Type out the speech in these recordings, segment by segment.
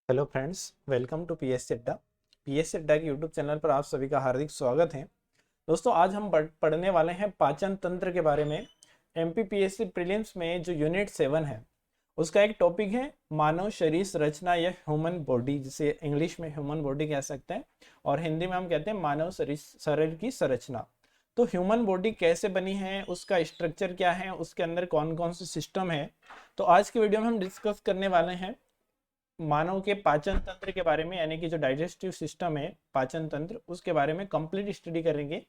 Hello friends, welcome to P S Chadda. P S Chadda के YouTube channel पर आप सभी का हार्दिक स्वागत है। दोस्तों, आज हम पढ़ने वाले हैं पाचन तंत्र के बारे में। एमपीपीएससी प्रीलिम्स में जो यूनिट 7 है उसका एक टॉपिक है मानव शरीर संरचना या ह्यूमन बॉडी, जिसे इंग्लिश में ह्यूमन बॉडी कह सकते हैं और हिंदी में हम कहते हैं मानव शरीर की संरचना। तो ह्यूमन बॉडी कैसे बनी है, उसका स्ट्रक्चर क्या है, उसके अंदर कौन कौन से सिस्टम है। तो आज की वीडियो में हम डिस्कस करने वाले हैं मानव के पाचन तंत्र के बारे में, यानी कि जो डाइजेस्टिव सिस्टम है पाचन तंत्र, उसके बारे में कंप्लीट स्टडी करेंगे।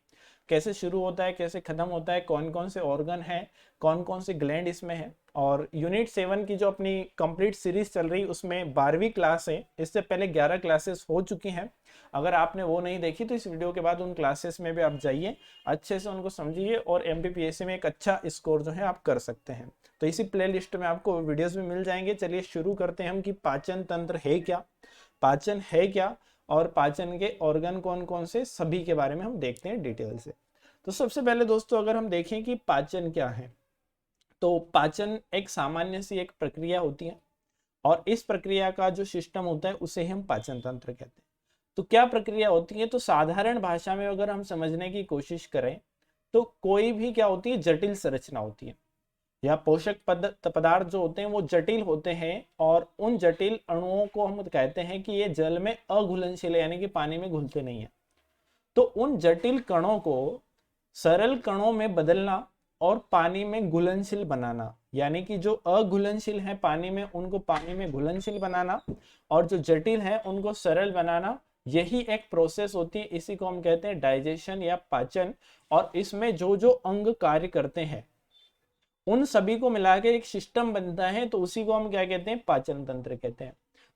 कैसे शुरू होता है, कैसे खत्म होता है, कौन कौन से ऑर्गन हैं, कौन कौन से ग्लैंड इसमें है। और यूनिट 7 की जो अपनी कंप्लीट सीरीज चल रही उसमें 12वीं क्लास है। इससे पहले 11 क्लासेस हो चुकी हैं। अगर आपने वो नहीं देखी तो इस वीडियो के बाद उन क्लासेस में भी आप जाइए, अच्छे से उनको समझिए और एमपीपीएससी में एक अच्छा स्कोर जो है आप कर सकते हैं। तो इसी प्लेलिस्ट में आपको वीडियोस भी मिल जाएंगे। चलिए शुरू करते हैं हम कि पाचन तंत्र है क्या, पाचन है क्या और पाचन के ऑर्गन कौन कौन से, सभी के बारे में हम देखते हैं डिटेल से। तो सबसे पहले दोस्तों, अगर हम देखें कि पाचन क्या है, तो पाचन एक सामान्य सी एक प्रक्रिया होती है और इस प्रक्रिया का जो सिस्टम होता है उसे हम पाचन तंत्र कहते हैं। तो क्या प्रक्रिया होती है, तो साधारण भाषा में अगर हम समझने की कोशिश करें तो कोई भी क्या होती है, जटिल संरचना होती है या पोषक पदार्थ जो होते हैं वो जटिल होते हैं और उन जटिल अणुओं को हम कहते हैं कि ये जल में अघुलनशील है, यानी कि पानी में घुलते नहीं है। तो उन जटिल कणों को सरल कणों में बदलना और पानी में घुलनशील बनाना, यानी कि जो अघुलनशील है पानी में उनको पानी में घुलनशील बनाना और जो जटिल है उनको सरल बनाना, यही एक प्रोसेस होती है। इसी को हम कहते हैं डाइजेशन या पाचन। और इसमें जो जो अंग कार्य करते हैं उन सभी को मिला के एक सिस्टम बनता है, तो उसी को हम क्या कहते हैं, पाचन तंत्र कहते हैं।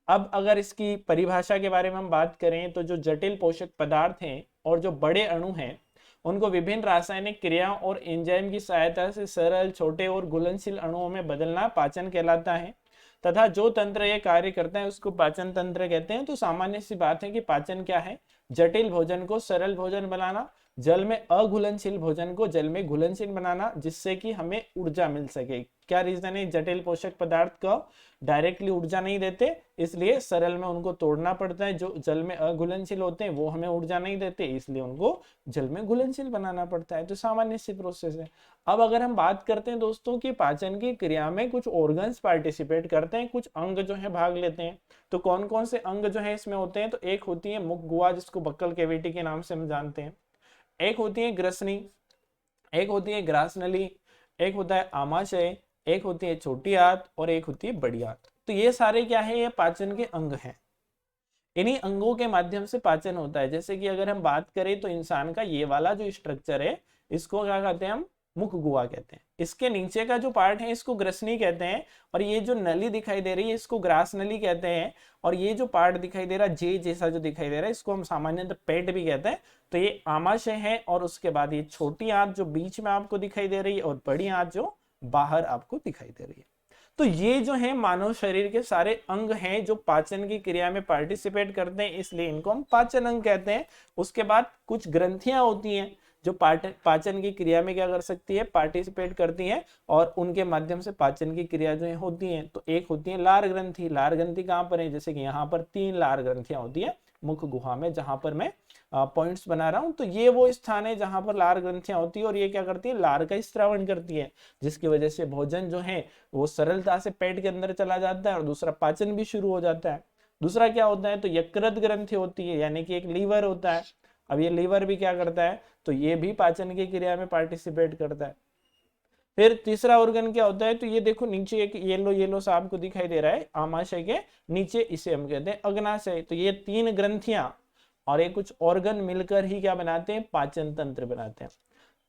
अब अगर इसकी परिभाषा के बारे में हम बात करें तो जो जटिल पोषक पदार्थ हैं और जो बड़े अणु हैं उनको विभिन्न रासायनिक क्रियाओं और एंजाइम की सहायता से सरल, छोटे और घुलनशील अणुओं में बदलना पाचन कहलाता है। तथा जो तंत्र ये कार्य करता है उसको पाचन तंत्र कहते हैं। तो सामान्य सी बात है कि पाचन क्या है, जटिल भोजन को सरल भोजन बनाना, जल में अघुलनशील भोजन को जल में घुलनशील बनाना, जिससे कि हमें ऊर्जा मिल सके। क्या रीजन है, जटिल पोषक पदार्थ का डायरेक्टली ऊर्जा नहीं देते, इसलिए सरल में उनको तोड़ना पड़ता है। जो जल में अघुलनशील होते हैं वो हमें ऊर्जा नहीं देते, इसलिए उनको जल में घुलनशील बनाना पड़ता है। तो सामान्य सी प्रोसेस है। अब अगर हम बात करते हैं दोस्तों कि पाचन की क्रिया में कुछ ऑर्गन्स पार्टिसिपेट करते हैं, कुछ अंग जो है भाग लेते हैं। तो कौन कौन से अंग जो है इसमें होते हैं, तो एक होती है मुख गुहा, जिसको बक्कल कैविटी के नाम से हम जानते हैं। एक होती है ग्रसनी, एक होती है ग्रास नली, एक होता है आमाशय, एक होती है छोटी आंत और एक होती है बड़ी आंत। तो ये सारे क्या है, ये पाचन के अंग हैं। इन्हीं अंगों के माध्यम से पाचन होता है। जैसे कि अगर हम बात करें तो इंसान का ये वाला जो स्ट्रक्चर है इसको क्या कहते हैं, हम मुख गुहा कहते हैं। इसके नीचे का जो पार्ट है इसको ग्रसनी कहते हैं और ये जो नली दिखाई दे रही है इसको ग्रास नली कहते हैं। और ये जो पार्ट दिखाई दे रहा है, जे जैसा जो दिखाई दे रहा है, इसको हम सामान्यतः पेट भी कहते हैं। तो ये आमाशय है और उसके बाद ये छोटी आंत जो बीच में आपको दिखाई दे रही है और बड़ी आंत जो बाहर आपको दिखाई दे रही है। तो ये जो है मानव शरीर के सारे अंग हैं जो पाचन की क्रिया में पार्टिसिपेट करते हैं, इसलिए इनको हम पाचन अंग कहते हैं। उसके बाद कुछ ग्रंथियां होती हैं जो पाचन की क्रिया में क्या कर सकती है, पार्टिसिपेट करती हैं और उनके माध्यम से पाचन की क्रिया जो है होती है। तो एक होती है लार ग्रंथि। लार ग्रंथि कहाँ पर है, जैसे कि यहाँ पर 3 लार ग्रंथियां होती है मुख गुहा में, जहां पर मैं पॉइंट्स बना रहा हूं। तो ये वो स्थान है जहां पर लार ग्रंथियां होती है और ये क्या करती है, लार का स्त्रावण करती है, जिसकी वजह से भोजन जो है वो सरलता से पेट के अंदर चला जाता है और दूसरा पाचन भी शुरू हो जाता है। दूसरा क्या होता है, तो यकृत ग्रंथि होती है, यानी कि एक लीवर होता है। अब ये लीवर भी क्या करता है, तो ये भी पाचन की क्रिया में पार्टिसिपेट करता है। फिर तीसरा ऑर्गन क्या होता है, तो ये देखो नीचे एक येलो येलो सा आपको दिखाई दे रहा है आमाशय के नीचे, इसे हम कहते हैं अग्नाशय। तो ये 3 ग्रंथियां और ये कुछ ऑर्गन मिलकर ही क्या बनाते हैं, पाचन तंत्र बनाते हैं।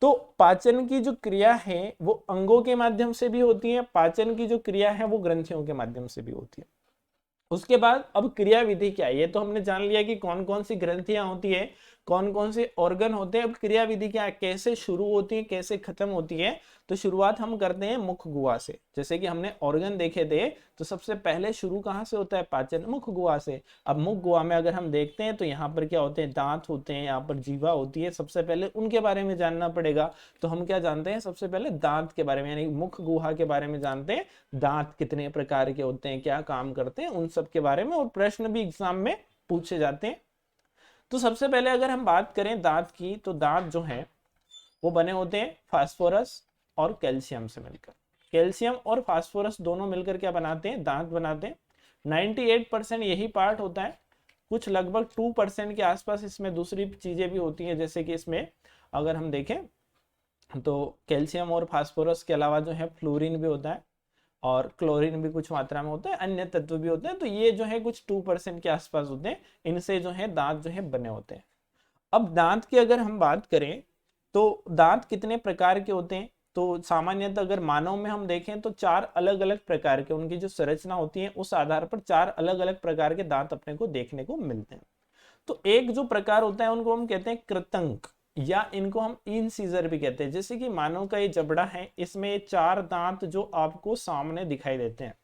तो पाचन की जो क्रिया है वो अंगों के माध्यम से भी होती है, पाचन की जो क्रिया है वो ग्रंथियों के माध्यम से भी होती है। उसके बाद अब क्रिया विधि क्या है, ये तो हमने जान लिया कि कौन कौन सी ग्रंथियां होती है, कौन कौन से ऑर्गन होते हैं। अब क्रियाविधि क्या है, कैसे शुरू होती है कैसे खत्म होती है, तो शुरुआत हम करते हैं मुख गुहा से। जैसे कि हमने ऑर्गन देखे थे, तो सबसे पहले शुरू कहाँ से होता है, पाचन मुख गुहा से। अब मुख गुहा में अगर हम देखते हैं तो यहाँ पर क्या होते हैं, दांत होते हैं, यहाँ पर जीवा होती है। सबसे पहले उनके बारे में जानना पड़ेगा। तो हम क्या जानते हैं, सबसे पहले दांत के बारे में, यानी मुख गुहा के बारे में जानते हैं। दांत कितने प्रकार के होते हैं, क्या काम करते हैं, उन सब के बारे में, और प्रश्न भी एग्जाम में पूछे जाते हैं। तो सबसे पहले अगर हम बात करें दांत की, तो दांत जो है वो बने होते हैं फास्फोरस और कैल्शियम से मिलकर। कैल्शियम और फास्फोरस दोनों मिलकर क्या बनाते हैं, दांत बनाते हैं। 98% यही पार्ट होता है। कुछ लगभग 2% के आसपास इसमें दूसरी चीजें भी होती हैं, जैसे कि इसमें अगर हम देखें तो कैल्शियम और फास्फोरस के अलावा जो है फ्लोरीन भी होता है, और क्लोरीन भी कुछ मात्रा में होता है, अन्य तत्व भी होते हैं। तो ये जो है कुछ 2% के आसपास होते हैं। इनसे जो है दांत जो है बने होते हैं। अब दांत की अगर हम बात करें तो दांत कितने प्रकार के होते हैं, तो सामान्यतः अगर मानव में हम देखें तो 4 अलग अलग प्रकार के, उनकी जो संरचना होती है उस आधार पर 4 अलग अलग प्रकार के दांत अपने को देखने को मिलते हैं। तो एक जो प्रकार होता है उनको हम कहते हैं कृतंक, या इनको हम इंसीजर भी कहते हैं। जैसे कि मानव का ये जबड़ा है, इसमें 4 दांत जो आपको सामने दिखाई देते हैं,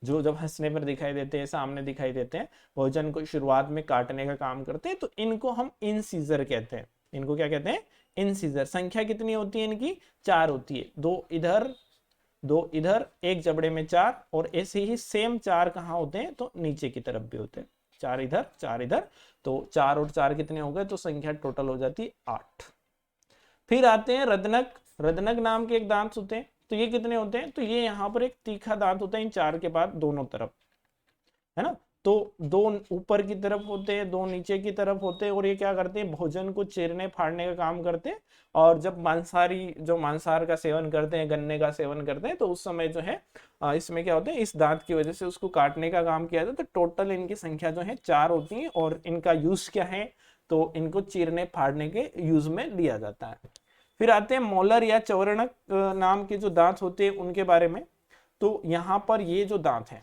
जो जब हंसने पर दिखाई देते हैं, सामने दिखाई देते हैं, भोजन को शुरुआत में काटने का काम करते हैं, तो इनको हम इंसीजर कहते हैं। इनको क्या कहते हैं, इंसीजर। संख्या कितनी होती है इनकी, 4 होती है। 2 इधर 2 इधर, एक जबड़े में 4, और ऐसे ही सेम 4 कहाँ होते हैं, तो नीचे की तरफ भी होते हैं। 4 इधर 4 इधर, तो 4 और 4 कितने हो गए, तो संख्या टोटल हो जाती है 8। फिर आते हैं रदनक। रदनक नाम के एक दांत होते हैं, तो ये कितने होते हैं, तो ये यहाँ पर एक तीखा दांत होता है इन 4 के बाद दोनों तरफ, है ना। तो 2 ऊपर की तरफ होते हैं, 2 नीचे की तरफ होते हैं, और ये क्या करते हैं, भोजन को चीरने फाड़ने का काम करते हैं। और जब मांसाहारी जो मांसाहार का सेवन करते हैं, गन्ने का सेवन करते हैं, तो उस समय जो है इसमें क्या होता है, इस दांत की वजह से उसको काटने का काम किया जाता है। तो टोटल इनकी संख्या जो है 4 होती है, और इनका यूज क्या है, तो इनको चीरने फाड़ने के यूज में लिया जाता है। फिर आते हैं मोलर या चौवर्णक नाम के जो दांत होते हैं उनके बारे में। तो यहाँ पर ये जो दांत है,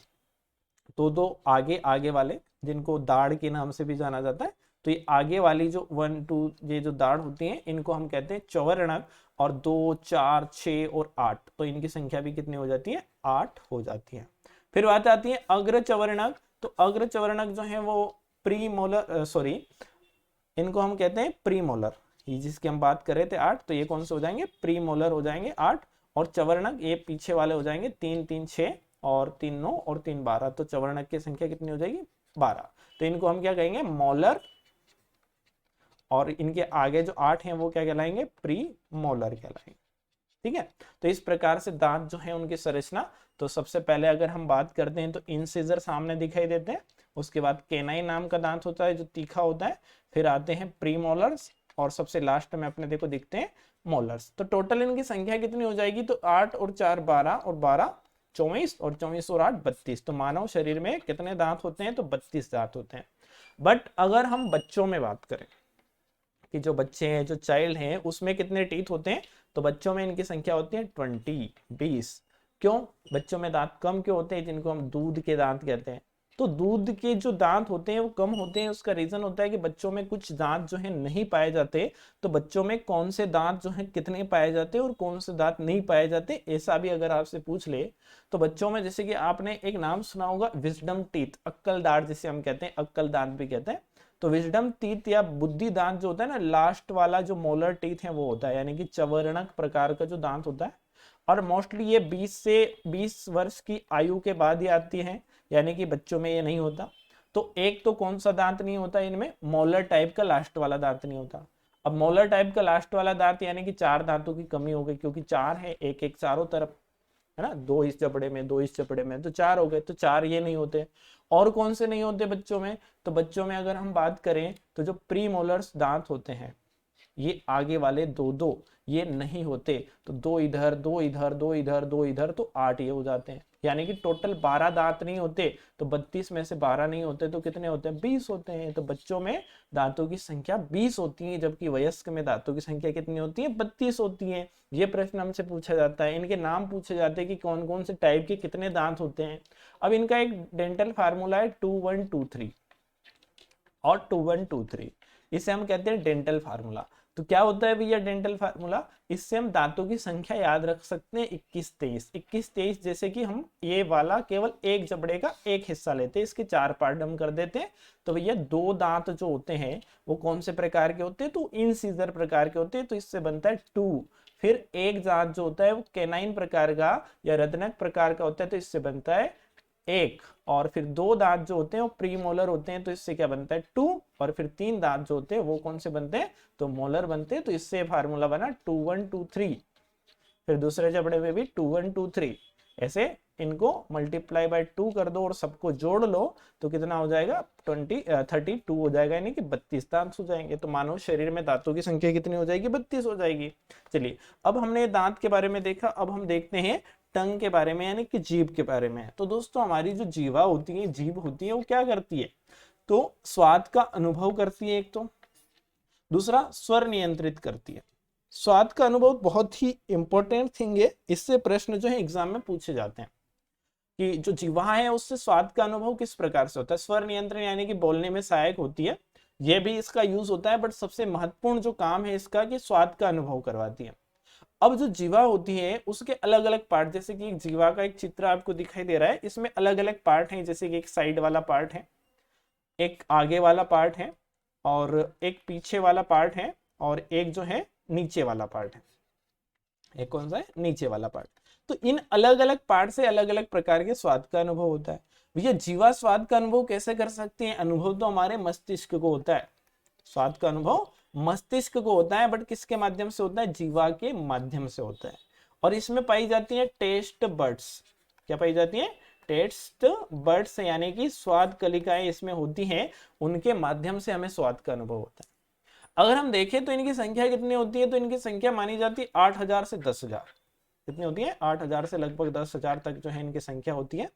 तो 2 आगे आगे वाले, जिनको दाढ़ के नाम से भी जाना जाता है, तो ये आगे वाली जो 1 2 ये जो दाढ़ होती है, इनको हम कहते हैं चौवर्णक। और 2 4 6 और 8, तो इनकी संख्या भी कितनी हो जाती है, 8 हो जाती है। फिर बात आती है अग्र चौवर्णक। तो अग्र चौवर्णक जो है वो प्रीमोलर, सॉरी, इनको हम कहते हैं प्रीमोलर। ये जिसकी हम बात कर रहे थे 8, तो ये कौन से हो जाएंगे, प्रीमोलर हो जाएंगे 8। और चवर्णक ये पीछे वाले हो जाएंगे 3 3 6 और 3 9 और 3 12। तो चवर्णक की संख्या कितनी हो जाएगी, 12। तो इनको हम क्या कहेंगे, मोलर। और इनके आगे जो 8 हैं वो क्या कहलाएंगे, प्री मोलर कहलाएंगे। ठीक है। तो इस प्रकार से दांत जो है उनकी संरचना। तो सबसे पहले अगर हम बात करते हैं तो इंसिजर सामने दिखाई देते हैं। उसके बाद केनाइन नाम का दांत होता है जो तीखा होता है। फिर आते हैं प्रीमोलर्स, और सबसे लास्ट में अपने देखो दिखते हैं मोलर्स। तो टोटल इनकी संख्या कितनी हो जाएगी, तो 8 और 4 12, और 12 24, और 24 और 8 32। तो मानव शरीर में कितने दांत होते हैं, तो 32 दांत होते हैं। बट अगर हम बच्चों में बात करें कि जो बच्चे हैं, जो चाइल्ड हैं, उसमें कितने टीथ होते हैं, तो बच्चों में इनकी संख्या होती है 20। क्यों, बच्चों में दांत कम क्यों होते हैं, जिनको हम दूध के दांत कहते हैं। तो दूध के जो दांत होते हैं वो कम होते हैं। उसका रीजन होता है कि बच्चों में कुछ दांत जो है नहीं पाए जाते। तो बच्चों में कौन से दांत जो है कितने पाए जाते हैं और कौन से दांत नहीं पाए जाते, ऐसा भी अगर आपसे पूछ ले तो बच्चों में, जैसे कि आपने एक नाम सुना होगा विजडम टीथ, अक्कल दांत जिसे हम कहते हैं, अक्कल दांत भी कहते हैं। तो विजडम टीथ या बुद्धि दांत जो होता है ना, लास्ट वाला जो मोलर टीथ है वो होता है, यानी कि चवर्णक प्रकार का जो दांत होता है। और मोस्टली ये 20 से 20 वर्ष की आयु के बाद ही आती है, यानी कि बच्चों में ये नहीं होता। तो एक तो कौन सा दांत नहीं होता इनमें, मोलर टाइप का लास्ट वाला दांत नहीं होता। अब मोलर टाइप का लास्ट वाला दांत यानी कि 4 दांतों की कमी हो गई, क्योंकि 4 है, एक एक चारों तरफ, है ना, 2 इस जबड़े में 2 इस जबड़े में, तो 4 हो गए। तो 4 ये नहीं होते। और कौन से नहीं होते बच्चों में, तो बच्चों में अगर हम बात करें तो जो प्री मोलर्स दांत होते हैं, ये आगे वाले 2 2 ये नहीं होते। तो 2 इधर 2 इधर 2 इधर 2 इधर, तो 8 ये हो जाते हैं। यानी कि टोटल 12 दांत नहीं होते। तो 32 में से 12 नहीं होते तो कितने होते हैं, 20 होते हैं। तो बच्चों में दांतों की संख्या 20 होती है, जबकि वयस्क में दांतों की संख्या कितनी होती है, 32 होती है। ये प्रश्न हमसे पूछा जाता है। इनके नाम पूछे जाते हैं कि कौन कौन से टाइप के कितने दांत होते हैं। अब इनका एक डेंटल फार्मूला है 2123 और 2123। इसे हम कहते हैं डेंटल फार्मूला। तो क्या होता है भैया डेंटल फार्मूला? इससे हम दांतों की संख्या याद रख सकते हैं 21 23। 21 23 जैसे कि हम ये वाला केवल एक जबड़े का एक हिस्सा लेते हैं, इसके 4 पार्ट हम कर देते हैं। तो भैया 2 दांत जो होते हैं वो कौन से प्रकार के होते हैं? तो इंसिजर प्रकार के होते हैं, तो इससे बनता है 2। फिर एक दांत जो होता है वो कैनाइन प्रकार का या रत्नक प्रकार का होता है, तो इससे बनता है 1। और फिर 2 दांत जो होते हैं वो प्रीमोलर होते हैं, तो इससे क्या बनता है 2। और फिर 3 दांत जो होते हैं वो कौन से बनते हैं? तो मोलर बनते हैं। तो इससे फार्मूला बना 2 1 2 3। फिर दूसरे जबड़े में भी 2 1 2 3। ऐसे इनको मल्टीप्लाई बाय 2 कर दो और सबको जोड़ लो, तो कितना हो जाएगा? 32 हो जाएगा, यानी कि 32 दांत हो जाएंगे। तो मानव शरीर में दांतों की संख्या कितनी हो जाएगी? 32 हो जाएगी। चलिए, अब हमने दांत के बारे में देखा, अब हम देखते हैं टंग के बारे में, यानी कि जीभ के बारे में। तो दोस्तों हमारी जो जीवा होती है, जीभ होती है, वो क्या करती है? तो स्वाद का अनुभव करती है एक तो, दूसरा स्वर नियंत्रित करती है। स्वाद का अनुभव बहुत ही इंपॉर्टेंट थिंग है, इससे प्रश्न जो है एग्जाम में पूछे जाते हैं कि जो जीवा है उससे स्वाद का अनुभव किस प्रकार से होता है। स्वर नियंत्रण यानी कि बोलने में सहायक होती है, यह भी इसका यूज होता है, बट सबसे महत्वपूर्ण जो काम है इसका कि स्वाद का अनुभव करवाती है। अब जो जीवा होती है उसके अलग अलग पार्ट, जैसे कि एक जीवा का एक चित्र आपको दिखाई दे रहा है, इसमें अलग अलग पार्ट हैं, जैसे कि एक साइड वाला पार्ट है, एक आगे वाला पार्ट है, और एक पीछे वाला पार्ट है, और एक जो है नीचे वाला पार्ट है। एक कौन सा है? नीचे वाला पार्ट। तो इन अलग अलग पार्ट से अलग अलग प्रकार के स्वाद का अनुभव होता है। भैया जीवा स्वाद का अनुभव कैसे कर सकती है? अनुभव तो हमारे मस्तिष्क को होता है, स्वाद का अनुभव मस्तिष्क को होता है, बट किसके माध्यम से होता है? जीवा के माध्यम से होता है। और इसमें पाई जाती है टेस्ट बर्ड्स। क्या पाई जाती है? टेस्ट बर्ड्स, यानी कि स्वाद कलिकाएं इसमें होती हैं, उनके माध्यम से हमें स्वाद का अनुभव होता है। अगर हम देखें तो इनकी संख्या कितनी होती है? तो इनकी संख्या मानी जाती है 8000 से 10,000। कितनी होती है? 8000 से लगभग 10,000 तक जो है इनकी संख्या होती है।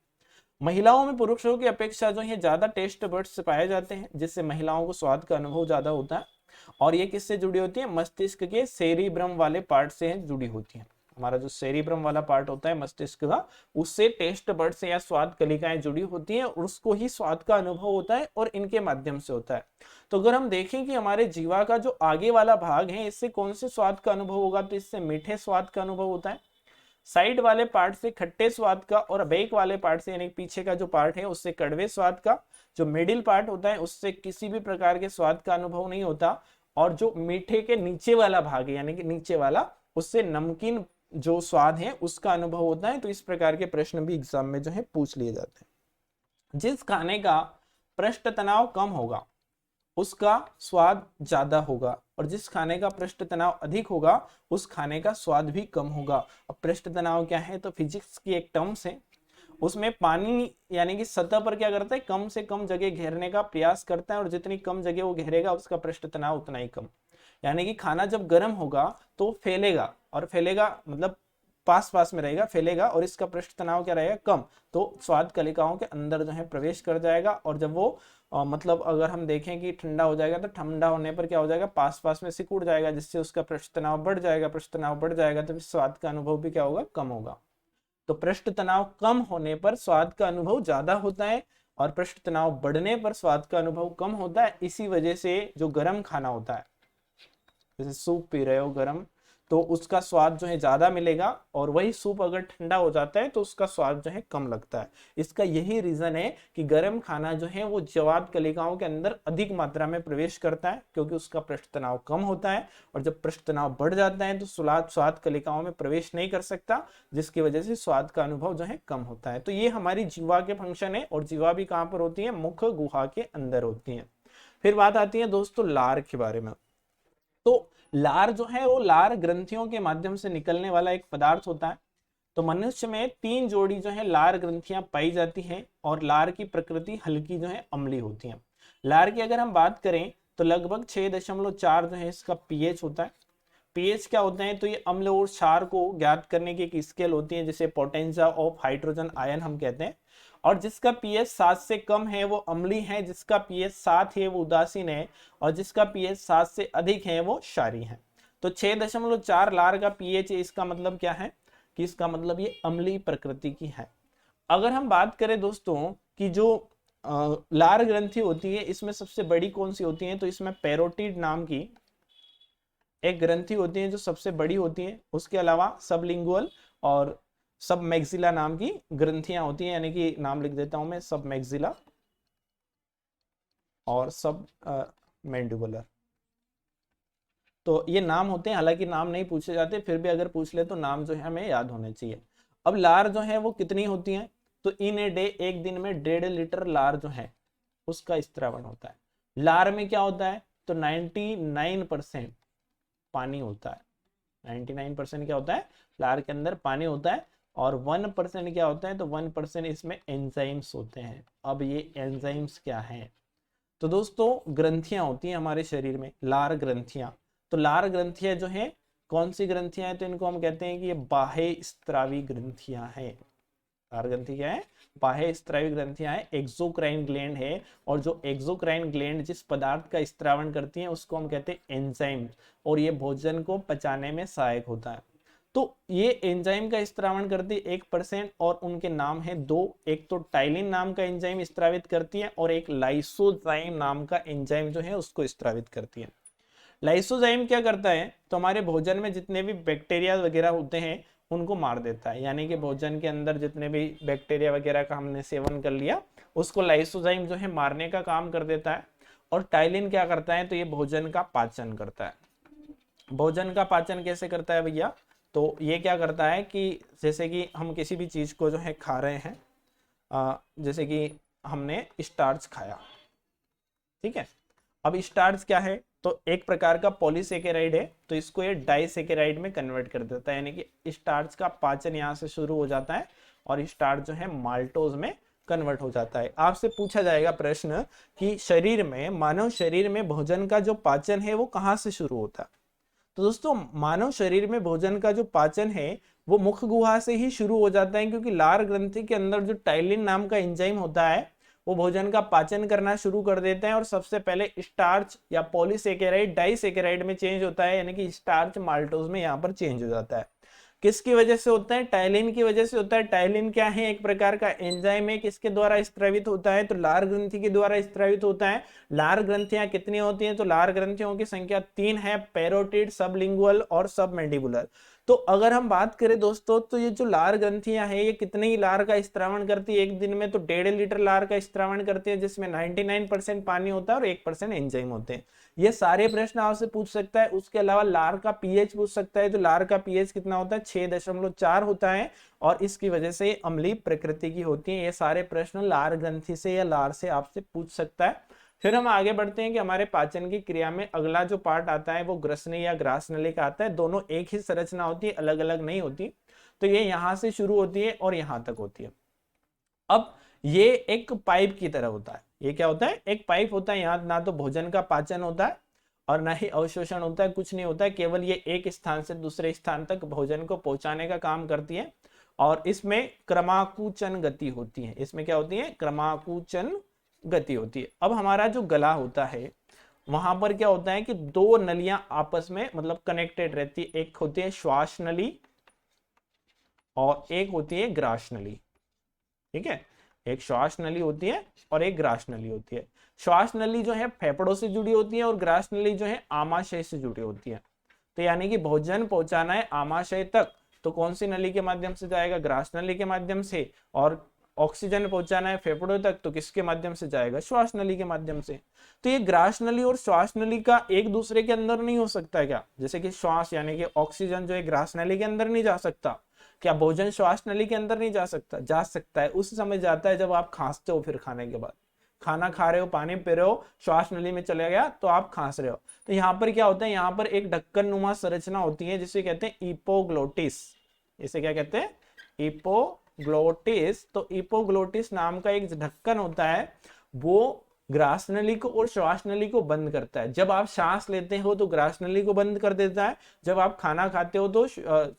महिलाओं में पुरुषों की अपेक्षा जो है ज्यादा टेस्ट बर्ड्स पाए जाते हैं, जिससे महिलाओं को स्वाद का अनुभव ज्यादा होता है। और ये किससे जुड़ी होती है? मस्तिष्क के सेरिब्रम वाले पार्ट से जुड़ी होती है। हमारा जो सेरिब्रम वाला पार्ट होता है मस्तिष्क का, उससे टेस्ट बर्ड से या स्वाद कलिकाएं जुड़ी होती हैं, और उसको ही स्वाद का अनुभव होता है, और इनके माध्यम से होता है। तो अगर हम देखें कि हमारे जीवा का जो आगे वाला भाग है, इससे कौन से स्वाद का अनुभव होगा? तो इससे मीठे स्वाद का अनुभव होता है। साइड वाले पार्ट से खट्टे स्वाद का, और बैक वाले पार्ट से यानी पीछे का जो पार्ट है उससे कड़वे स्वाद का। जो मिडिल पार्ट होता है उससे किसी भी प्रकार के स्वाद का अनुभव नहीं होता। और जो मीठे के नीचे वाला भाग है, यानी कि नीचे वाला, उससे नमकीन जो स्वाद है उसका अनुभव होता है। तो इस प्रकार के प्रश्न भी एग्जाम में जो है पूछ लिए जाते हैं। जिस खाने का पृष्ठ तनाव कम होगा उसका स्वाद ज्यादा होगा, और जिस खाने का पृष्ठ तनाव अधिक होगा उस खाने का स्वाद भी कम होगा। अब पृष्ठ तनाव क्या है? तो फिजिक्स की एक टर्म्स है, उसमें पानी यानी कि सतह पर क्या करता है? कम से कम जगह घेरने का प्रयास करता है, और जितनी कम जगह वो घेरेगा उसका पृष्ठ तनाव उतना ही कम। यानी कि खाना जब गर्म होगा तो फैलेगा, और फैलेगा मतलब पास पास में रहेगा, फैलेगा, और इसका पृष्ठ तनाव क्या रहेगा? कम। तो स्वाद कलिकाओं के अंदर जो है प्रवेश कर जाएगा, और जब वो मतलब अगर हम देखें कि ठंडा हो जाएगा, तो ठंडा होने पर क्या हो जाएगा? पास पास में सिकुड़ जाएगा, जिससे उसका पृष्ठ तनाव बढ़ जाएगा। पृष्ठ तनाव बढ़ जाएगा तो फिर स्वाद का अनुभव भी क्या होगा? कम होगा। तो पृष्ठ तनाव कम होने पर स्वाद का अनुभव ज्यादा होता है, और पृष्ठ तनाव बढ़ने पर स्वाद का अनुभव कम होता है। इसी वजह से जो गर्म खाना होता है, जैसे सूप पी रहे हो गर्म, तो उसका स्वाद जो है ज्यादा मिलेगा, और वही सूप अगर ठंडा हो जाता है तो उसका स्वाद जो है कम लगता है। इसका यही रीजन है कि गर्म खाना जो है वो स्वाद कलिकाओं के अंदर अधिक मात्रा में प्रवेश करता है, क्योंकि उसका पृष्ठ तनाव कम होता है। और जब पृष्ठ तनाव बढ़ जाता है तो स्वाद कलिकाओं में प्रवेश नहीं कर सकता, जिसकी वजह से स्वाद का अनुभव जो है कम होता है। तो ये हमारी जीवा के फंक्शन है, और जीवा भी कहाँ पर होती है? मुख गुहा के अंदर होती है। फिर बात आती है दोस्तों लार के बारे में। तो लार जो है वो लार ग्रंथियों के माध्यम से निकलने वाला एक पदार्थ होता है। तो मनुष्य में 3 जोड़ी जो है लार ग्रंथियां पाई जाती हैं, और लार की प्रकृति हल्की जो है अम्लीय होती है। लार की अगर हम बात करें तो लगभग 6.4 जो है इसका पीएच होता है। पीएच क्या होता है? तो ये अम्ल और क्षार को ज्ञात करने की एक स्केल होती है, जिसे पोटेंशिया ऑफ हाइड्रोजन आयन हम कहते हैं। और जिसका पीएच 7 से कम है वो अम्लीय है, जिसका पीएच 7 है वो उदासीन है, और जिसका पीएच 7 से अधिक है वो क्षारीय है। तो 6.4 लार का पीएच है, इसका मतलब क्या है? कि इसका मतलब ये अम्लीय प्रकृति की है। अगर हम बात करें दोस्तों कि जो लार ग्रंथि होती है, इसमें सबसे बड़ी कौन सी होती है, तो इसमें पैरोटिड नाम की एक ग्रंथि होती है जो सबसे बड़ी होती है। उसके अलावा सबलिंगुअल और सब मैक्सिला नाम की ग्रंथियां होती हैं, यानी कि नाम लिख देता हूं मैं, सब मैक्सिला और सब मैंडिबुलर। तो ये नाम होते हैं, हालांकि नाम नहीं पूछे जाते, फिर भी अगर पूछ ले तो नाम जो है हमें याद होने चाहिए। अब लार जो है वो कितनी होती है, तो इन ए डे, एक दिन में 1.5 लीटर लार जो है उसका स्त्रावण होता है। लार में क्या होता है, तो 99% पानी होता है। 99% क्या होता है, लार के अंदर पानी होता है। और 1% क्या होता है, तो 1% इसमें एंजाइम्स होते हैं। अब ये एंजाइम्स क्या हैं, तो दोस्तों ग्रंथियां होती हैं हमारे शरीर में, लार ग्रंथियां। तो लार ग्रंथियां जो हैं, कौन सी ग्रंथियां हैं, तो इनको हम कहते हैं कि ये बाह्य स्त्रावी ग्रंथियां हैं। लार ग्रंथि क्या है, बाह्य स्त्रावी ग्रंथियां हैं। एक्सोक्राइन ग्लैंड है, और जो एक्सोक्राइन ग्लैंड जिस पदार्थ का स्त्रावण करती है उसको हम कहते हैं एंजाइम, और ये भोजन को पचाने में सहायक होता है। तो ये एंजाइम का स्त्रावण करती है 1%, और उनके नाम है दो। एक तो टाइलिन नाम का एंजाइम स्त्रावित करती है, और एक लाइसोजाइम नाम का एंजाइम जो है उसको स्त्रावित करती है। लाइसोजाइम क्या करता है, तो हमारे भोजन में जितने भी बैक्टीरिया वगैरह होते हैं उनको मार देता है। यानी कि भोजन के अंदर जितने भी बैक्टीरिया वगैरह का हमने सेवन कर लिया, उसको लाइसोजाइम जो है मारने का काम कर देता है। और टाइलिन क्या करता है, तो ये भोजन का पाचन करता है। भोजन का पाचन कैसे करता है भैया, तो ये क्या करता है कि जैसे कि हम किसी भी चीज को जो है खा रहे हैं, जैसे कि हमने स्टार्च खाया, ठीक है। अब स्टार्च क्या है, तो एक प्रकार का पॉलीसेकेराइड है, तो इसको ये डाइसेकेराइड में कन्वर्ट कर देता है। यानी कि स्टार्च का पाचन यहाँ से शुरू हो जाता है, और स्टार्च जो है माल्टोज में कन्वर्ट हो जाता है। आपसे पूछा जाएगा प्रश्न कि शरीर में, मानव शरीर में भोजन का जो पाचन है वो कहाँ से शुरू होता है, तो दोस्तों मानव शरीर में भोजन का जो पाचन है वो मुख गुहा से ही शुरू हो जाता है। क्योंकि लार ग्रंथि के अंदर जो टाइलिन नाम का एंजाइम होता है वो भोजन का पाचन करना शुरू कर देते हैं, और सबसे पहले स्टार्च या पॉलीसेकेराइड डाइसेकेराइड में चेंज होता है, यानी कि स्टार्च माल्टोज में यहाँ पर चेंज हो जाता है। किसकी वजह से होता है, टाइलिन की वजह से होता है। टाइलिन क्या है, एक प्रकार का एंजाइम है, किसके द्वारा स्त्रावित होता है, तो लार ग्रंथि के द्वारा स्त्रावित होता है। लार ग्रंथियां कितनी होती हैं, तो लार ग्रंथियों की संख्या 3 है, पैरोटिड, सबलिंगुअल और सबमैंडिबुलर। तो अगर हम बात करें दोस्तों, तो ये जो लार ग्रंथियां हैं ये कितने ही लार का स्त्रावण करती है एक दिन में, तो 1.5 लीटर लार का स्त्रावण करती है, जिसमें 99% पानी होता है और 1% एंजाइम होते हैं। ये सारे प्रश्न आपसे पूछ सकता है। उसके अलावा लार का पीएच पूछ सकता है, तो लार का पीएच कितना होता है, 6.4 होता है, और इसकी वजह से अम्लीय प्रकृति की होती है। ये सारे प्रश्न लार ग्रंथि से या लार से आपसे पूछ सकता है। फिर हम आगे बढ़ते हैं कि हमारे पाचन की क्रिया में अगला जो पार्ट आता है वो ग्रसनी या ग्रासनली का आता है। दोनों एक ही संरचना होती है, अलग अलग नहीं होती। तो ये यहां से शुरू होती है और यहां तक होती है। अब ये एक पाइप की तरह होता है। ये क्या होता है, एक पाइप होता है। यहाँ ना तो भोजन का पाचन होता है और ना ही अवशोषण होता है, कुछ नहीं होता है। केवल ये एक स्थान से दूसरे स्थान तक भोजन को पहुंचाने का काम करती है। और इसमें क्रमाकुचन गति होती है। इसमें क्या होती है, क्रमाकुचन गति होती है। अब हमारा जो गला होता है वहां पर क्या होता है कि दो नलियां आपस में मतलब कनेक्टेड रहती है। एक होती है श्वास नली और एक होती है ग्रास नली, ठीक है। एक श्वास नली होती है और एक ग्रास नली होती है। श्वास नली जो है फेफड़ों से जुड़ी होती है और ग्रास नली जो है आमाशय से जुड़ी होती है। तो यानी कि भोजन पहुंचाना है आमाशय तक, तो कौन सी नली के माध्यम से जाएगा, ग्रास नली के माध्यम से। और ऑक्सीजन पहुंचाना है फेफड़ों तक, तो किसके माध्यम से जाएगा, श्वास नली के माध्यम से। तो ये ग्रास नली और श्वास नली का एक दूसरे के अंदर नहीं हो सकता है क्या, जैसे कि श्वास यानी कि ऑक्सीजन जो है ग्रास नली के अंदर नहीं जा सकता, क्या भोजन श्वास नली के अंदर नहीं जा सकता, जा सकता है। उस समय जाता है जब आप खांसते हो, फिर खाने के बाद खाना खा रहे हो, पानी पी रहे हो, श्वास नली में चले गया तो आप खांस रहे हो। तो यहाँ पर क्या होता है, यहाँ पर एक ढक्कन नुमा संरचना होती है जिसे कहते हैं इपोग्लोटिस। इसे क्या कहते हैं, इपोग्लोटिस। तो इपोग्लोटिस नाम का एक ढक्कन होता है, वो ग्रास नली को और श्वास नली को बंद करता है। जब आप सांस लेते हो तो ग्रास नली को बंद कर देता है, जब आप खाना खाते हो तो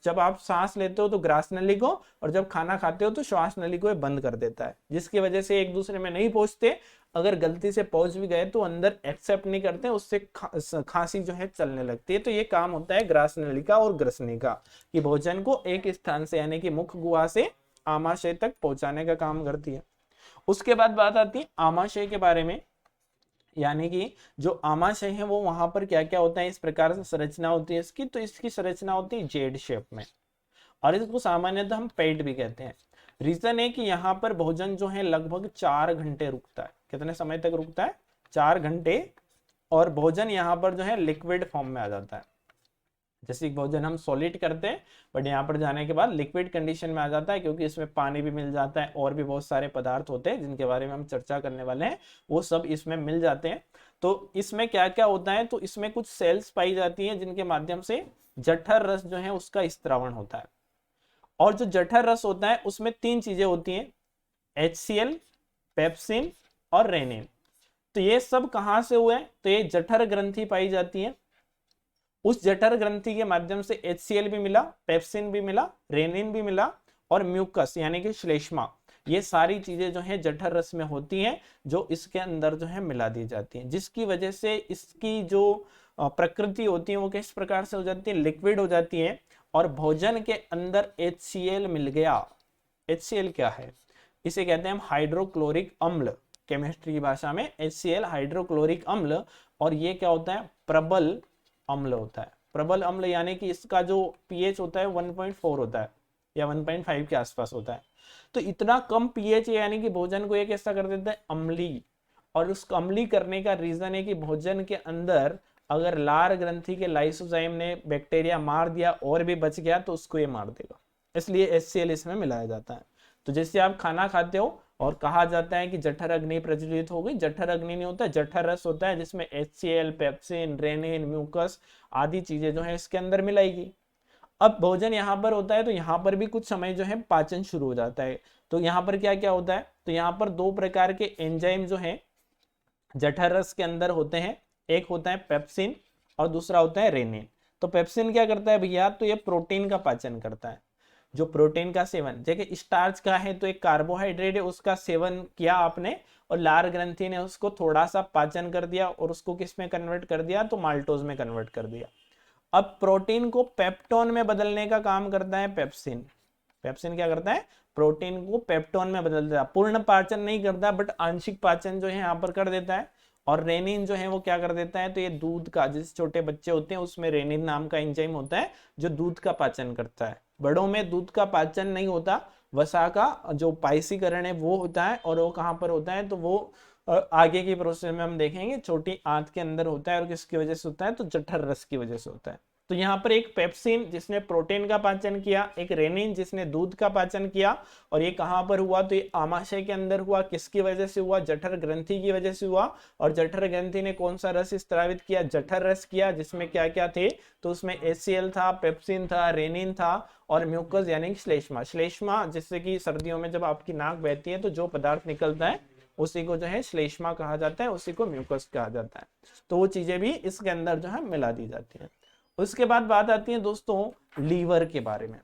जब आप सांस लेते हो तो ग्रास नली को, और जब खाना खाते हो तो श्वास नली को बंद कर देता है, जिसकी वजह से एक दूसरे में नहीं पहुंचते। अगर गलती से पहुंच भी गए तो अंदर एक्सेप्ट नहीं करते, उससे खांसी जो है चलने लगती है। तो ये काम होता है ग्रास नली का और ग्रसनी का, कि भोजन को एक स्थान से यानी कि मुख गुहा से आमाशय तक पहुंचाने का काम करती है। उसके बाद बात आती है आमाशय के बारे में, यानी कि जो आमाशय है वो वहां पर क्या क्या होता है, इस प्रकार से संरचना होती है इसकी। तो इसकी संरचना होती है जेड शेप में, और इसको सामान्यतः हम पेट भी कहते हैं। रीजन है कि यहाँ पर भोजन जो है लगभग 4 घंटे रुकता है। कितने समय तक रुकता है? 4 घंटे। और भोजन यहाँ पर जो है लिक्विड फॉर्म में आ जाता है। जैसे भोजन हम सॉलिड करते हैं, बट यहाँ पर जाने के बाद लिक्विड कंडीशन में आ जाता है, क्योंकि इसमें पानी भी मिल जाता है और भी बहुत सारे पदार्थ होते हैं जिनके बारे में हम चर्चा करने वाले हैं, वो सब इसमें मिल जाते हैं। तो इसमें क्या क्या होता है, तो इसमें कुछ सेल्स पाई जाती हैं जिनके माध्यम से जठर रस जो है उसका स्त्रावण होता है। और जो जठर रस होता है उसमें 3 चीजें होती हैं, HCl, पेप्सिन और रेनिन। तो ये सब कहां से हुए? तो ये जठर ग्रंथि पाई जाती है। उस जठर ग्रंथि के माध्यम से HCl भी मिला, पेप्सिन भी मिला, रेनिन भी मिला, और म्यूकस यानी कि श्लेष्मा, ये सारी चीजें जो है जठर रस में होती हैं, जो इसके अंदर जो है मिला दी जाती हैं, जिसकी वजह से इसकी जो प्रकृति होती है वो किस प्रकार से हो जाती है, लिक्विड हो जाती है। और भोजन के अंदर HCl मिल गया। HCl क्या है? इसे कहते हैं हम हाइड्रोक्लोरिक अम्ल, केमिस्ट्री की भाषा में HCl हाइड्रोक्लोरिक अम्ल। और ये क्या होता है? प्रबल अम्ल होता है। प्रबल अम्ल यानी कि इसका जो pH होता है 1.4 होता है या 1.5 के आसपास होता है। तो इतना कम pH है, यानी कि भोजन को ये कैसा कर देता है? अम्ली। और उस अम्ली करने का रीजन है कि भोजन के अंदर अगर लार ग्रंथि के लाइसोजाइम ने बैक्टीरिया मार दिया और भी बच गया तो उसको ये मार देगा, इसलिए HCl इसमें मिलाया जाता है। तो जैसे आप खाना खाते हो और कहा जाता है कि जठर अग्नि प्रज्वलित हो गई, जठर अग्नि नहीं होता, जठर रस होता है, जिसमें HCl, पेप्सिन, रेनिन, म्यूकस आदि चीजें जो है इसके अंदर मिलाएगी। अब भोजन यहाँ पर होता है तो यहाँ पर भी कुछ समय जो है पाचन शुरू हो जाता है। तो यहाँ पर क्या क्या होता है? तो यहाँ पर 2 प्रकार के एंजाइम जो है जठर रस के अंदर होते हैं। एक होता है पेप्सिन और दूसरा होता है रेनिन। तो पेप्सिन क्या करता है भैया? तो ये प्रोटीन का पाचन करता है। जो प्रोटीन का सेवन, देखिए स्टार्च का है तो एक कार्बोहाइड्रेट है, उसका सेवन किया आपने और लार ग्रंथि ने उसको थोड़ा सा पाचन कर दिया और उसको किस में कन्वर्ट कर दिया? तो माल्टोज में कन्वर्ट कर दिया। अब प्रोटीन को पेप्टोन में बदलने का काम करता है पेप्सिन। पेप्सिन क्या करता है? प्रोटीन को पेप्टोन में बदल देता है। पूर्ण पाचन नहीं करता बट आंशिक पाचन जो है यहाँ पर कर देता है। और रेनिन जो है वो क्या कर देता है? तो ये दूध का, जैसे छोटे बच्चे होते हैं उसमें रेनिन नाम का एंजाइम होता है जो दूध का पाचन करता है। बड़ों में दूध का पाचन नहीं होता, वसा का जो पाइसीकरण है वो होता है। और वो कहाँ पर होता है? तो वो आगे की प्रोसेस में हम देखेंगे, छोटी आंत के अंदर होता है। और किसकी वजह से होता है? तो जठर रस की वजह से होता है। तो यहाँ पर एक पेप्सिन जिसने प्रोटीन का पाचन किया, एक रेनिन जिसने दूध का पाचन किया। और ये कहाँ पर हुआ? तो ये आमाशय के अंदर हुआ। किसकी वजह से हुआ? जठर ग्रंथि की वजह से हुआ। और जठर ग्रंथि ने कौन सा रस स्त्रावित किया? जठर रस किया, जिसमें क्या क्या थे? तो उसमें HCl था, पेप्सिन था, रेनिन था और म्यूकस यानी श्लेष्मा। श्लेष्मा जिससे कि सर्दियों में जब आपकी नाक बहती है तो जो पदार्थ निकलता है उसी को जो है श्लेष्मा कहा जाता है, उसी को म्यूकस कहा जाता है। तो वो चीजें भी इसके अंदर जो है मिला दी जाती है। उसके बाद बात आती है दोस्तों लीवर के बारे में।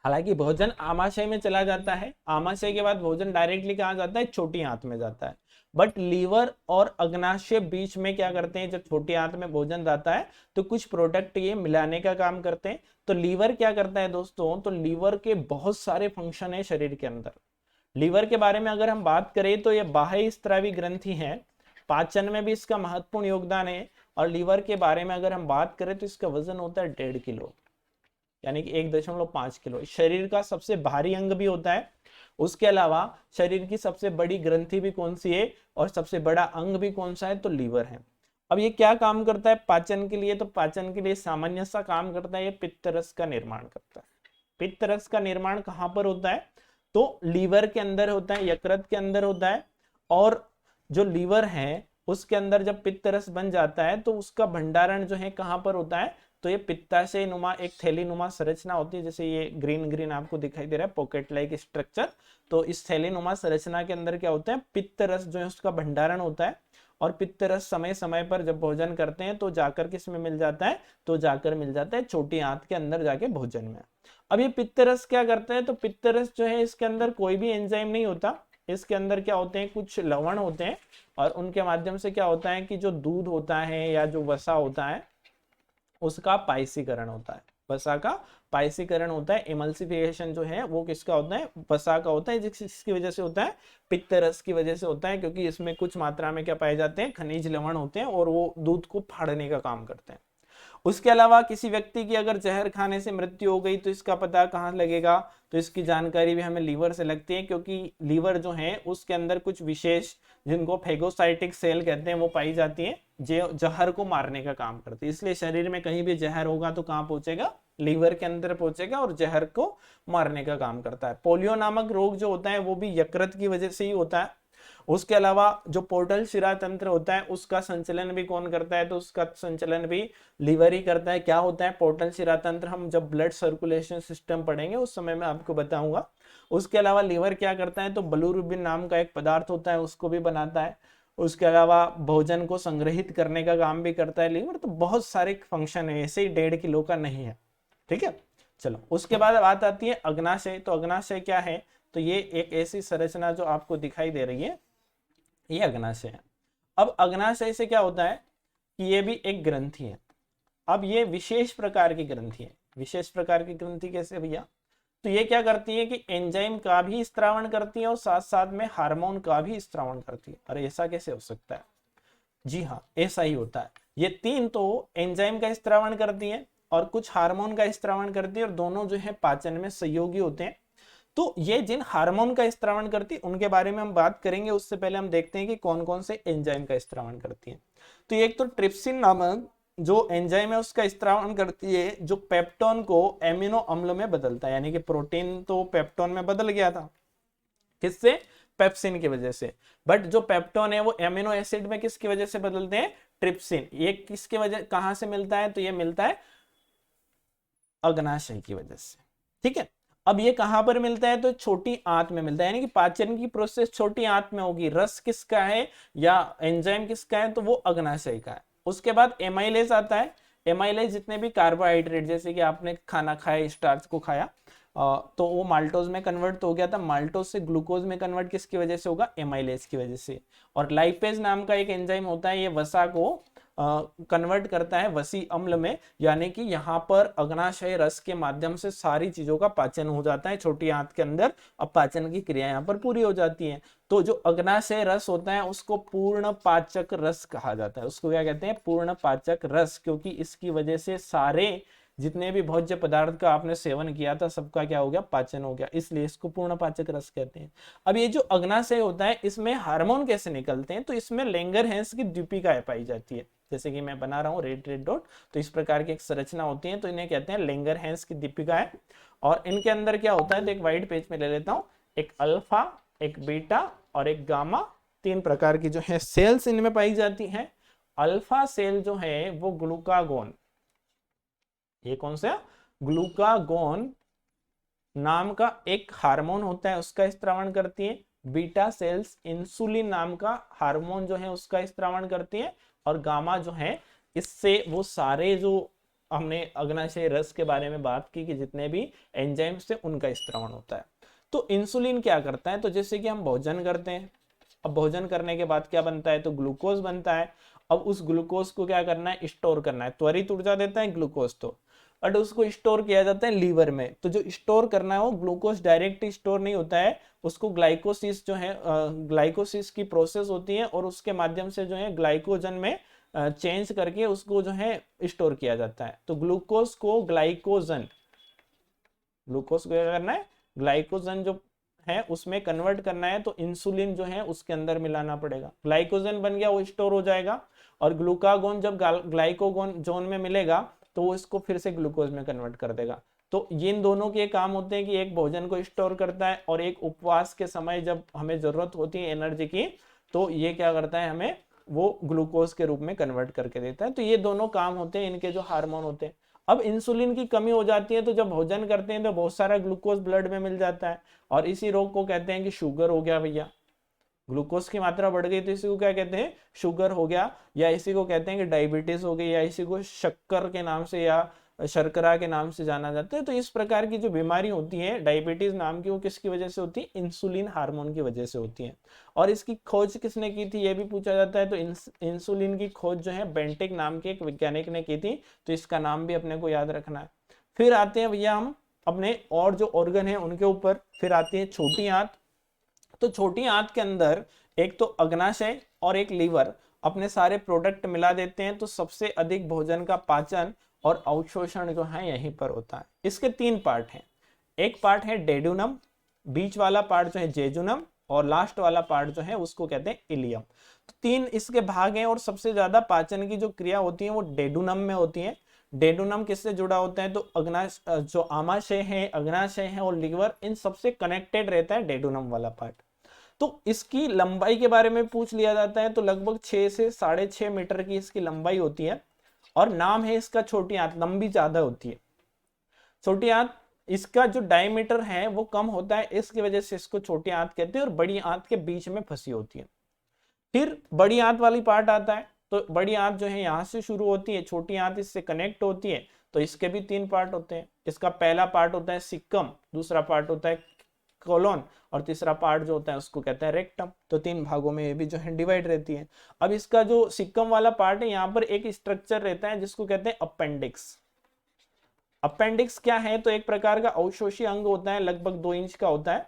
हालांकि भोजन आमाशय में चला जाता है, आमाशय के बाद भोजन डायरेक्टली कहाँ जाता है? छोटी आंत में जाता है। बट लीवर और अग्नाशय बीच में क्या करते हैं? जब छोटी आंत में भोजन जाता है तो कुछ प्रोडक्ट ये मिलाने का काम करते हैं। तो लीवर क्या करता है दोस्तों? तो लीवर के बहुत सारे फंक्शन है शरीर के अंदर। लीवर के बारे में अगर हम बात करें तो ये बाह्य स्त्रावी ग्रंथि है, पाचन में भी इसका महत्वपूर्ण योगदान है। और लीवर के बारे में अगर हम बात करें तो इसका वजन होता है 1.5 किलो, यानी कि 1.5 किलो। शरीर का सबसे भारी अंग भी होता है। उसके अलावा शरीर की सबसे बड़ी ग्रंथि भी कौन सी है और सबसे बड़ा अंग भी कौन सा है? तो लीवर है। अब ये क्या काम करता है पाचन के लिए? तो पाचन के लिए सामान्य सा काम करता है, ये पित्त रस का निर्माण करता है। पित्त रस का निर्माण कहाँ पर होता है? तो लीवर के अंदर होता है, यकृत के अंदर होता है। और जो लीवर है उसके अंदर जब पित्त रस बन जाता है तो उसका भंडारण जो है कहाँ पर होता है? तो ये पित्ताशय नुमा एक थैली नुमा संरचना होती है, जैसे ये ग्रीन ग्रीन आपको दिखाई दे रहा है पॉकेट लाइक स्ट्रक्चर। तो इस थैली नुमा संरचना के अंदर क्या होता है? पित्त रस जो है उसका भंडारण होता है। और पित्त रस समय समय पर जब भोजन करते हैं तो जाकर किस में मिल जाता है? तो जाकर मिल जाता है छोटी आंत के अंदर जाके भोजन में। अब ये पित्त रस क्या करता है? तो पित्त रस जो है इसके अंदर कोई भी एंजाइम नहीं होता। इसके अंदर क्या होते हैं? कुछ लवण होते हैं और उनके माध्यम से क्या होता है कि जो दूध होता है या जो वसा होता है उसका पाइसीकरण होता है। वसा का पायसीकरण होता है, इमल्सिफिकेशन जो है वो किसका होता है, वसा का होता है, जिसकी वजह से होता है, पित्त रस की वजह से होता है, क्योंकि इसमें कुछ मात्रा में क्या पाए जाते हैं, खनिज लवण होते हैं और वो दूध को फाड़ने का काम करते हैं। उसके अलावा किसी व्यक्ति की अगर जहर खाने से मृत्यु हो गई तो इसका पता कहाँ लगेगा, तो इसकी जानकारी भी हमें लीवर से लगती है, क्योंकि लीवर जो है उसके अंदर कुछ विशेष, जिनको फेगोसाइटिक सेल कहते हैं, वो पाई जाती है, जो जहर को मारने का काम करती है। इसलिए शरीर में कहीं भी जहर होगा तो कहाँ पहुंचेगा, लीवर के अंदर पहुंचेगा और जहर को मारने का काम करता है। पोलियो नामक रोग जो होता है वो भी यकृत की वजह से ही होता है। उसके अलावा जो पोर्टल शिरा तंत्र होता है उसका संचलन भी कौन करता है, तो उसका संचलन भी लीवर ही करता है। क्या होता है पोर्टल शिरा तंत्र, हम जब ब्लड सर्कुलेशन सिस्टम पढ़ेंगे उस समय में आपको बताऊंगा। उसके अलावा लीवर क्या करता है, तो बिलिरुबिन नाम का एक पदार्थ होता है उसको भी बनाता है। उसके अलावा भोजन को संग्रहित करने का काम भी करता है लीवर। तो बहुत सारे फंक्शन है, ऐसे ही 1.5 किलो का नहीं है, ठीक है। चलो उसके बाद बात आती है अग्नाशय। तो अग्नाशय क्या है, तो ये एक ऐसी संरचना जो आपको दिखाई दे रही है, ये अग्नाशय है। अब अग्नाशय से क्या होता है कि ये भी एक ग्रंथि है। अब ये विशेष प्रकार की ग्रंथि है। विशेष प्रकार की ग्रंथि कैसे भैया, तो ये क्या करती है कि एंजाइम का भी स्त्रावण करती है और साथ साथ में हार्मोन का भी स्त्रावण करती है। अरे ऐसा कैसे हो सकता है, जी हाँ ऐसा ही होता है। ये तीन तो एंजाइम का स्त्रावण करती है और कुछ हार्मोन का स्त्रावण करती है, और दोनों जो है पाचन में सहयोगी होते हैं। तो ये जिन हार्मोन का स्त्रावण करती है उनके बारे में हम बात करेंगे, उससे पहले हम देखते हैं कि कौन कौन से एंजाइम का स्त्रावण करती है। तो एक तो ट्रिप्सिन नामक जो एंजाइम है उसका स्त्रावण करती है, जो पेप्टोन को एमिनो अम्ल में बदलता है। यानी कि प्रोटीन तो पेप्टोन में बदल गया था, किससे, पेप्सिन की वजह से। बट जो पेप्टोन है वो एमिनो एसिड में किसकी वजह से बदलते हैं, ट्रिप्सिन। ये किसके वजह, कहां से मिलता है, तो ये मिलता है अग्नाशय की वजह से, ठीक है। अब ये कहां पर मिलता है, तो छोटी आंत में मिलता है, यानी कि पाचन की प्रोसेस छोटी आंत में होगी। रस किसका है या एंजाइम किसका है, तो वो अग्नाशय का है। उसके बाद एमाइलेज आता है। एमाइलेज जितने भी कार्बोहाइड्रेट, जैसे कि आपने खाना खाया, स्टार्च को खाया, तो वो माल्टोज में कन्वर्ट तो हो गया था, माल्टोज से ग्लूकोज में कन्वर्ट किसकी वजह से होगा, एमाइलेज की वजह से। और लाइपेज नाम का एक एंजाइम होता है, ये वसा को कन्वर्ट करता है वसी अम्ल में। यानी कि यहाँ पर अग्नाशय रस के माध्यम से सारी चीजों का पाचन हो जाता है छोटी आंत के अंदर। अब पाचन की क्रिया यहाँ पर पूरी हो जाती है। तो जो अग्नाशय रस होता है उसको पूर्ण पाचक रस कहा जाता है। उसको क्या कहते हैं, पूर्ण पाचक रस, क्योंकि इसकी वजह से सारे जितने भी भोज्य पदार्थ का आपने सेवन किया था सबका क्या हो गया, पाचन हो गया, इसलिए इसको पूर्ण पाचक रस कहते हैं। अब ये जो अग्नाशय होता है इसमें हार्मोन कैसे निकलते हैं, तो इसमें लैंगरहैंस की द्वीपिका पाई जाती है। जैसे कि मैं बना रहा हूँ रेड रेड डॉट, तो इस प्रकार की एक संरचना होती है, तो इन्हें कहते हैं लैंगरहैंस की दीपिका है। और इनके अंदर क्या होता है, तो एक वाइट पेज में ले लेता हूँ, एक अल्फा, एक बीटा और एक गामा, तीन प्रकार की जो है सेल्स इनमें पाई जाती हैं। अल्फा सेल जो है वो ग्लूकागोन, ये कौन सा, ग्लूकागोन नाम का एक हार्मोन होता है उसका स्त्रावण करती है। बीटा सेल्स इंसुलिन नाम का हार्मोन जो है उसका स्त्रावण करती है। और गामा जो है, इससे वो सारे जो हमने अग्नाशय रस के बारे में बात की कि जितने भी एंजाइम्स थे उनका स्त्रावण होता है। तो इंसुलिन क्या करता है, तो जैसे कि हम भोजन करते हैं, अब भोजन करने के बाद क्या बनता है, तो ग्लूकोज बनता है। अब उस ग्लूकोज को क्या करना है, स्टोर करना है। त्वरित ऊर्जा देता है ग्लूकोज, तो बट उसको स्टोर किया जाता है लीवर में। तो जो स्टोर करना है वो ग्लूकोज डायरेक्ट स्टोर नहीं होता है, उसको ग्लाइकोसिस जो है, ग्लाइकोसिस की प्रोसेस होती है और उसके माध्यम से जो है ग्लाइकोजन में चेंज करके उसको जो है स्टोर किया जाता है। तो ग्लूकोज को ग्लाइकोजन, ग्लूकोज को क्या करना है, ग्लाइकोजन जो है उसमें कन्वर्ट करना है, तो इंसुलिन जो है उसके अंदर मिलाना पड़ेगा। ग्लाइकोजन बन गया, वो स्टोर हो जाएगा। और ग्लूकागोन जब ग्लाइकोगोन जोन में मिलेगा तो वो इसको फिर से ग्लूकोज में कन्वर्ट कर देगा। तो इन दोनों के काम होते हैं कि एक भोजन को स्टोर करता है और एक उपवास के समय जब हमें जरूरत होती है एनर्जी की, तो ये क्या करता है, हमें वो ग्लूकोज के रूप में कन्वर्ट करके देता है। तो ये दोनों काम होते हैं इनके जो हार्मोन होते हैं। अब इंसुलिन की कमी हो जाती है तो जब भोजन करते हैं तो बहुत सारा ग्लूकोज ब्लड में मिल जाता है, और इसी रोग को कहते हैं कि शुगर हो गया भैया। ग्लूकोज की मात्रा बढ़ गई तो इसी को क्या कहते हैं, शुगर हो गया, या इसी को कहते हैं कि डायबिटीज हो गई, या इसी को शक्कर के नाम से या शर्करा के नाम से जाना जाता है। तो इस प्रकार की जो बीमारी होती है डायबिटीज नाम की, वो किसकी वजह से होती है, इंसुलिन हार्मोन की वजह से होती है। और इसकी खोज किसने की थी, ये भी पूछा जाता है। तो इंसुलिन की खोज जो है बेंटिक नाम के एक वैज्ञानिक ने की थी, तो इसका नाम भी अपने को याद रखना है। फिर आते हैं भैया हम अपने और जो ऑर्गन है उनके ऊपर। फिर आती है छोटी आंत। तो छोटी आंत के अंदर एक तो अग्नाशय और एक लीवर अपने सारे प्रोडक्ट मिला देते हैं, तो सबसे अधिक भोजन का पाचन और अवशोषण जो है यहीं पर होता है। इसके 3 पार्ट हैं। एक पार्ट है डेडुनम, बीच वाला पार्ट जो है जेजुनम, और लास्ट वाला पार्ट जो है उसको कहते हैं इलियम। तो 3 इसके भाग हैं और सबसे ज्यादा पाचन की जो क्रिया होती है वो डेडुनम में होती है। डेडुनम किससे जुड़ा होता है? तो अग्नाशय, जो आमाशय है, अग्नाशय है और लीवर, इन सबसे कनेक्टेड रहता है डेडुनम वाला पार्ट। तो इसकी लंबाई के बारे में पूछ लिया जाता है, तो लगभग 6 से 6.5 मीटर की इसकी लंबाई होती है। और नाम है इसका छोटी आंत, लंबी ज्यादा होती है छोटी आंत। इसका जो डायमीटर है वो कम होता है, इसकी वजह से इसको छोटी आंत कहते हैं, और बड़ी आंत के बीच में फंसी होती है। फिर बड़ी आंत वाली पार्ट आता है। तो बड़ी आंत जो है यहाँ से शुरू होती है, छोटी आंत इससे कनेक्ट होती है। तो इसके भी 3 पार्ट होते हैं। इसका पहला पार्ट होता है सिक्कम, दूसरा पार्ट होता है कोलोन, और तीसरा पार्ट जो होता है उसको कहते हैं रेक्टम। तो 3 भागों में ये भी जो है डिवाइड रहती है। अब इसका जो सिक्कम वाला पार्ट है, यहाँ पर एक स्ट्रक्चर रहता है जिसको कहते हैं अपेंडिक्स। अपेंडिक्स क्या है? तो एक प्रकार का अवशोषी अंग होता है, लगभग 2 इंच का होता है,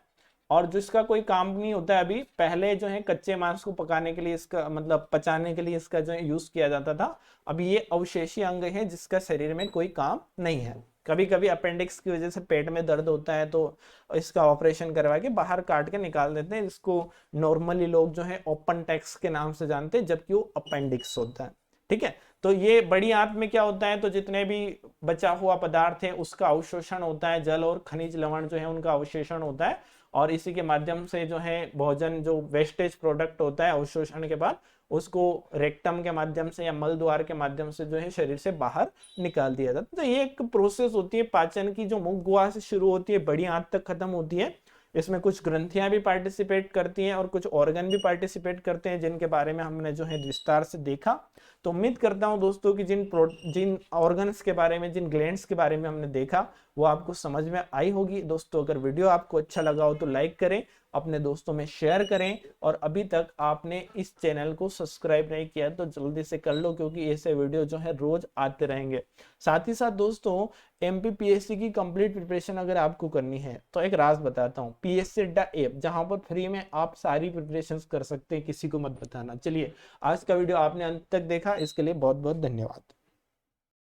और जिसका कोई काम नहीं होता है। अभी पहले जो है कच्चे मांस को पकाने के लिए, इसका मतलब पचाने के लिए इसका जो है यूज किया जाता था। अभी ये अवशेषी अंग है जिसका शरीर में कोई काम नहीं है। कभी कभी अपेंडिक्स की वजह से पेट में दर्द होता है तो इसका ऑपरेशन करवा के बाहर काट के निकाल देते हैं, जिसको नॉर्मली लोग जो है ओपन टेक्स के नाम से जानते हैं, जबकि वो अपेंडिक्स होता है। ठीक है। तो ये बड़ी आंत में क्या होता है? तो जितने भी बचा हुआ पदार्थ है उसका अवशोषण होता है, जल और खनिज लवण जो है उनका अवशोषण होता है, और इसी के माध्यम से जो है भोजन, जो वेस्टेज प्रोडक्ट होता है अवशोषण के बाद, उसको रेक्टम के माध्यम से या मल द्वार के माध्यम से जो है शरीर से बाहर निकाल दिया जाता है। तो ये एक प्रोसेस होती है पाचन की, जो मुख गुहा से शुरू होती है, बड़ी आंत तक खत्म होती है। इसमें कुछ ग्रंथियां भी पार्टिसिपेट करती हैं और कुछ ऑर्गन भी पार्टिसिपेट करते हैं, जिनके बारे में हमने जो है विस्तार से देखा। तो उम्मीद करता हूं दोस्तों कि जिन ऑर्गन्स के बारे में, जिन ग्लैंड्स के बारे में हमने देखा, वो आपको समझ में आई होगी। दोस्तों अगर वीडियो आपको अच्छा लगा हो तो लाइक करें, अपने दोस्तों में शेयर करें, और अभी तक आपने इस चैनल को सब्सक्राइब नहीं किया तो जल्दी से कर लो, क्योंकि ऐसे वीडियो जो है रोज आते रहेंगे। साथ ही साथ दोस्तों एमपीपीएससी की कंप्लीट प्रिपरेशन अगर आपको करनी है तो एक राज बताता हूँ, पीएससी अड्डा ऐप, जहां पर फ्री में आप सारी प्रिपरेशन कर सकते हैं, किसी को मत बताना। चलिए, आज का वीडियो आपने अंत तक देखा, इसके लिए बहुत बहुत धन्यवाद।